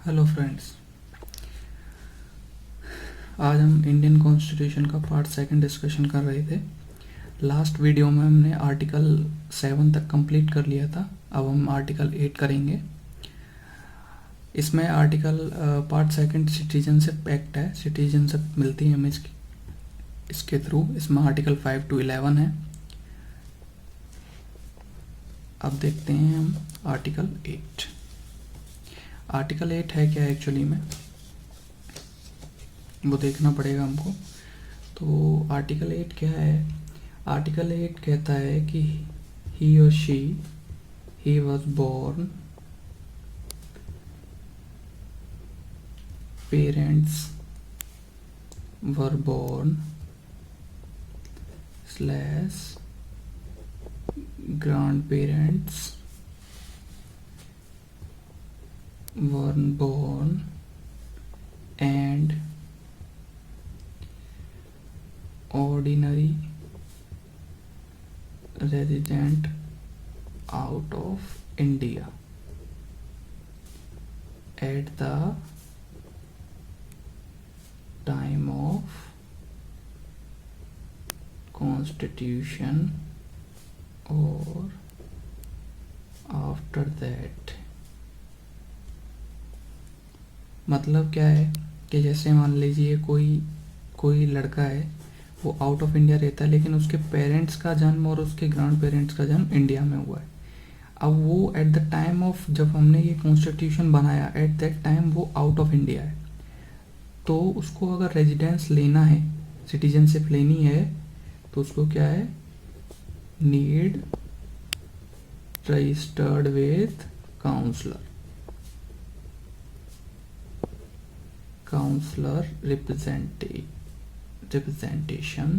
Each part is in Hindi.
हेलो फ्रेंड्स, आज हम इंडियन कॉन्स्टिट्यूशन का पार्ट सेकंड डिस्कशन कर रहे थे। लास्ट वीडियो में हमने आर्टिकल 7 तक कंप्लीट कर लिया था। अब हम आर्टिकल 8 करेंगे। इसमें article part second citizenship act है। सिटीजनशिप मिलती है हमें इसके थ्रू। इसमें आर्टिकल 5 to 11 है। अब देखते हैं हम आर्टिकल 8। आर्टिकल 8 है क्या एक्चुअली में, वो देखना पड़ेगा हमको। तो आर्टिकल 8 क्या है? आर्टिकल 8 कहता है कि ही और she he was born, parents were born slash grand parents were born and ordinary resident out of India at the time of constitution or after that। मतलब क्या है कि जैसे मान लीजिए कोई लड़का है, वो आउट ऑफ इंडिया रहता है, लेकिन उसके पेरेंट्स का जन्म और उसके ग्रैंड पेरेंट्स का जन्म इंडिया में हुआ है। अब वो एट द टाइम ऑफ जब हमने ये कॉन्स्टिट्यूशन बनाया, एट दैट टाइम वो आउट ऑफ इंडिया है। तो उसको अगर रेजिडेंस लेना है, सिटीजनशिप लेनी है, तो उसको क्या है, need registered with counsellor representation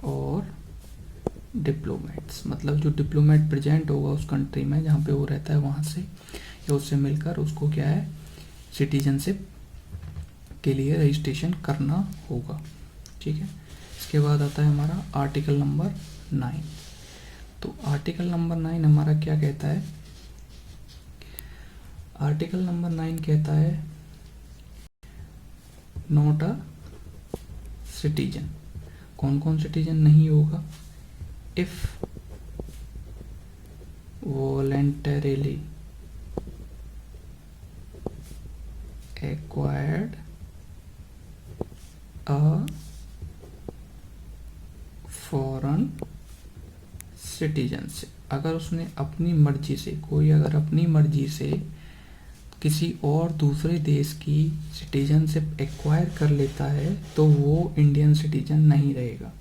और डिप्लोमेट्स। मतलब जो डिप्लोमेट प्रेजेंट होगा उस कंट्री में जहाँ पे वो रहता है, वहाँ से या उससे मिलकर उसको क्या है, सिटीजनशिप के लिए रजिस्ट्रेशन करना होगा। ठीक है। इसके बाद आता है हमारा आर्टिकल नंबर 9। तो आर्टिकल नंबर 9 हमारा क्या कहता है? आर्टिकल नंबर 9 कहता है नॉट अ सिटीजन। कौन कौन सिटीजन नहीं होगा? If voluntarily acquired a foreign citizenship। अगर उसने अपनी मर्जी से, कोई अगर अपनी मर्जी से किसी और दूसरे देश की सिटीजनशिप एक्वायर कर लेता है तो वो इंडियन सिटीजन नहीं रहेगा।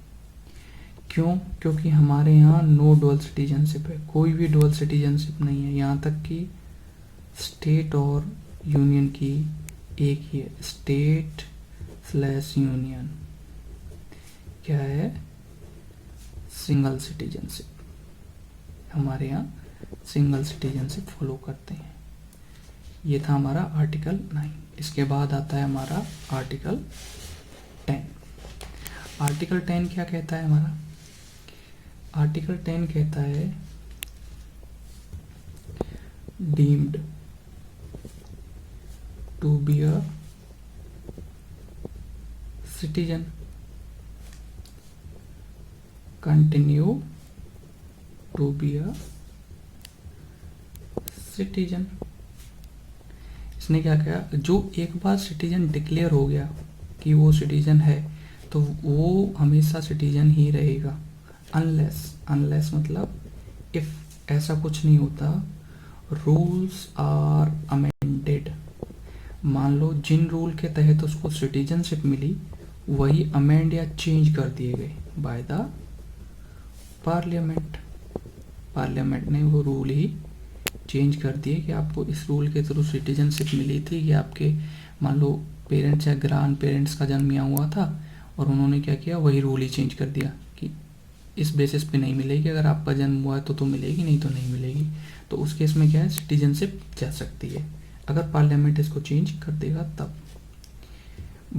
क्यों? क्योंकि हमारे यहाँ नो डुअल सिटीजनशिप है, कोई भी डुअल सिटीजनशिप नहीं है। यहाँ तक कि स्टेट और यूनियन की एक ही है, स्टेट स्लैश यूनियन क्या है, सिंगल सिटीजनशिप। हमारे यहाँ सिंगल सिटीजनशिप फॉलो करते हैं। ये था हमारा आर्टिकल 9। इसके बाद आता है हमारा आर्टिकल 10। आर्टिकल 10 क्या कहता है हमारा? आर्टिकल 10 कहता है deemed to be a citizen continue to be a citizen. इसने क्या किया, जो एक बार सिटीजन डिक्लेयर हो गया कि वो सिटीजन है, तो वो हमेशा सिटीजन ही रहेगा। अनलेस मतलब इफ ऐसा कुछ नहीं होता, रूल्स आर अमेंडेड। मान लो जिन रूल के तहत उसको सिटीजनशिप मिली वही अमेंड या चेंज कर दिए गए बाय द पार्लियामेंट। पार्लियामेंट ने वो रूल ही चेंज कर दिए कि आपको इस रूल के थ्रू सिटीजनशिप मिली थी कि आपके मान लो पेरेंट्स या ग्रैंड पेरेंट्स का जन्म यहाँ हुआ था, और उन्होंने क्या किया, वही रूल ही चेंज कर दिया कि इस बेसिस पे नहीं मिलेगी, अगर आपका जन्म हुआ है तो मिलेगी, नहीं तो नहीं मिलेगी। तो उस केस में क्या है, सिटीजनशिप जा सकती है अगर पार्लियामेंट इसको चेंज कर देगा तब।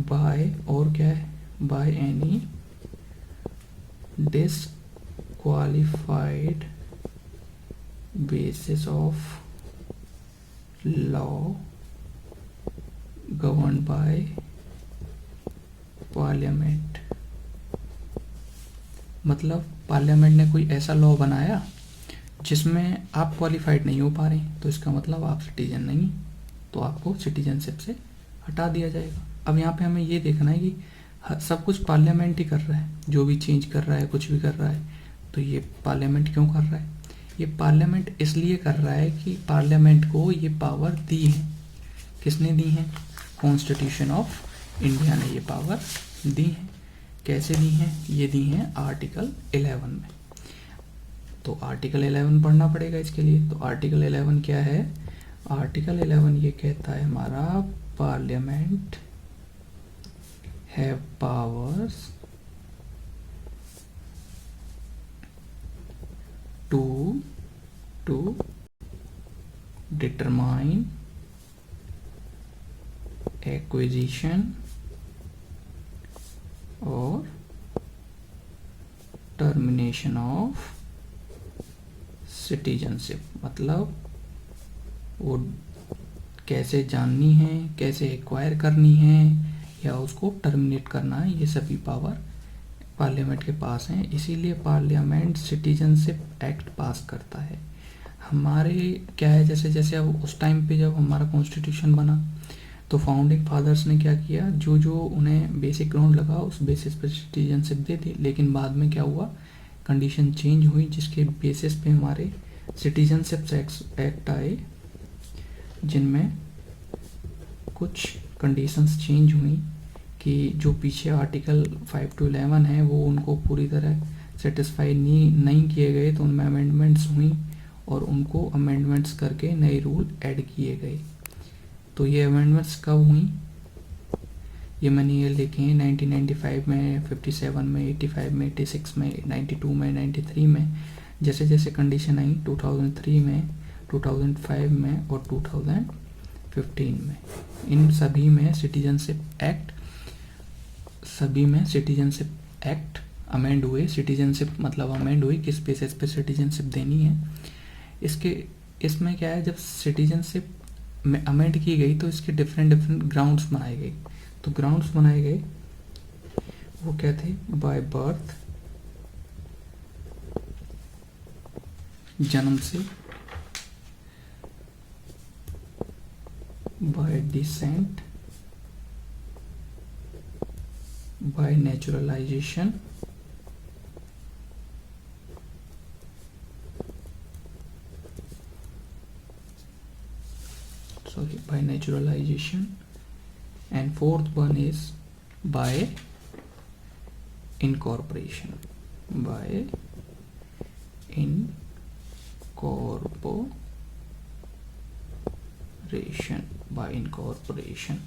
बाय और क्या है, by any disqualified basis of law govern by parliament. मतलब पार्लियामेंट ने कोई ऐसा लॉ बनाया जिसमें आप क्वालिफाइड नहीं हो पा रहे, तो इसका मतलब आप सिटीजन नहीं, तो आपको सिटीजनशिप से हटा दिया जाएगा। अब यहाँ पे हमें ये देखना है कि सब कुछ पार्लियामेंट ही कर रहा है, जो भी चेंज कर रहा है, कुछ भी कर रहा है, तो ये पार्लियामेंट क्यों कर रहा है? ये पार्लियामेंट इसलिए कर रहा है कि पार्लियामेंट को ये पावर दी है। किसने दी है? कॉन्स्टिट्यूशन ऑफ इंडिया ने ये पावर दी है। कैसे दी हैं? ये दी हैं आर्टिकल 11 में। तो आर्टिकल 11 पढ़ना पड़ेगा इसके लिए। तो आर्टिकल 11 क्या है? आर्टिकल 11 ये कहता है हमारा, parliament have powers to determine acquisition और टर्मिनेशन ऑफ सिटीजनशिप। मतलब वो कैसे जाननी है, कैसे एक्वायर करनी है या उसको टर्मिनेट करना है, ये सभी पावर पार्लियामेंट के पास हैं। इसीलिए पार्लियामेंट सिटीजनशिप एक्ट पास करता है। हमारे क्या है, जैसे जैसे अब उस टाइम पे जब हमारा कॉन्स्टिट्यूशन बना तो फाउंडिंग फादर्स ने क्या किया, जो जो उन्हें बेसिक ग्राउंड लगा उस बेसिस पर सिटीजनशिप दे दी। लेकिन बाद में क्या हुआ, कंडीशन चेंज हुई जिसके बेसिस पे हमारे सिटीजनशिप एक्ट आए, जिनमें कुछ कंडीशंस चेंज हुई कि जो पीछे आर्टिकल 5 to 11 है वो उनको पूरी तरह सेटिस्फाई नहीं किए गए, तो उनमें अमेंडमेंट्स हुई और उनको अमेंडमेंट्स करके नए रूल ऐड किए गए। तो ये अमेंडमेंट्स कब हुई, ये मैंने ये लिखे हैं 1995 में, 57 में, 85 में, 86 में, 92 में, 93 में। जैसे जैसे कंडीशन आई 2003 में, 2005 में और 2015 में, इन सभी में सिटीजनशिप एक्ट अमेंड हुए। सिटीजनशिप मतलब अमेंड हुई, किस बेसिस पे सिटीजनशिप देनी है। इसमें क्या है, जब सिटीजनशिप में अमेंड की गई तो इसके डिफरेंट ग्राउंड्स बनाए गए। तो ग्राउंड्स बनाए गए वो क्या थे? बाय बर्थ, जन्म से, bye decent, bye naturalisation, by naturalization, and fourth one is by incorporation. By incorporation.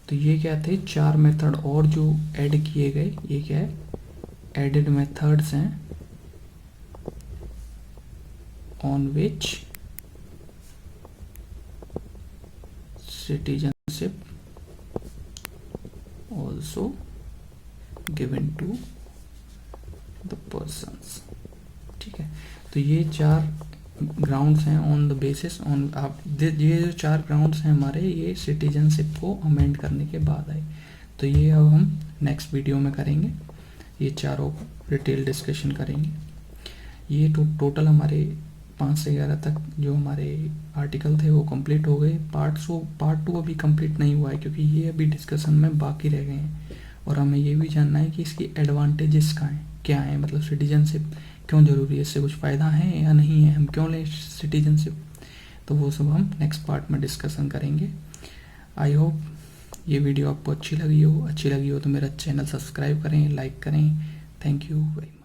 तो ये क्या थे? 4 मेथड और जो ऐड किए गए। ये क्या है? एडेड मेथड्स हैं on which citizenship also given to the persons। ठीक है, तो ये 4 ग्राउंड्स हैं ऑन द बेसिस ऑन आप ये जो 4 ग्राउंड्स हैं हमारे, ये सिटीजनशिप को अमेंड करने के बाद आए। तो ये अब हम नेक्स्ट वीडियो में करेंगे, ये चारों डिटेल डिस्कशन करेंगे। ये टोटल हमारे 5 से 11 तक जो हमारे आर्टिकल थे वो कंप्लीट हो गए। पार्ट 2 अभी कंप्लीट नहीं हुआ है क्योंकि ये अभी डिस्कशन में बाकी रह गए हैं, और हमें ये भी जानना है कि इसकी एडवांटेजेस क्या हैं, मतलब सिटीजनशिप क्यों ज़रूरी है, इससे कुछ फ़ायदा है या नहीं है, हम क्यों लें सिटीजनशिप। तो वो सब हम नेक्स्ट पार्ट में डिस्कशन करेंगे। आई होप ये वीडियो आपको अच्छी लगी हो तो मेरा चैनल सब्सक्राइब करें, लाइक करें। Thank you very much.